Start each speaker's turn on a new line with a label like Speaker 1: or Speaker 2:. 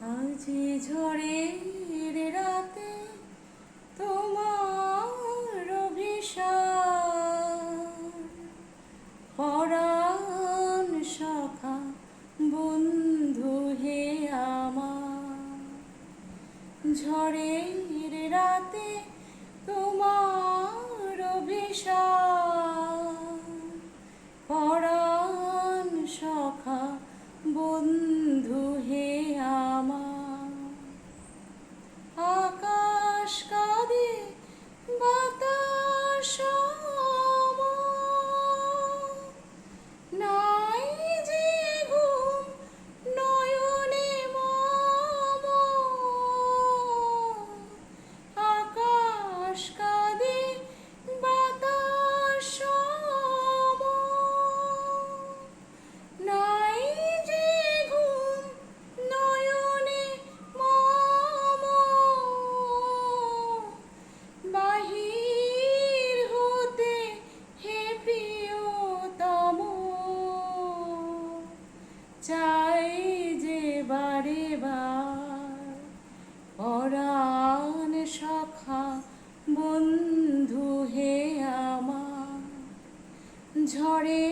Speaker 1: আজি ঝড়ের রাতে তোমার অভিসার পরাণ সখা বন্ধু হে আমার। ঝড়ের রাতে তোমার অভিসার পরাণ সখা বন্ধু হে আমার। আকাশ কাঁদে বাতাস নাই যে ঘুম নয়নে মম। আকাশ কাঁদে বাতাস নাই যে ঘুম নয়নে মম। বাহির হতে হে প্রিয়তম চাই যে বারে বার পরাণ সখা বন্ধু হে আমার। ঝড়ে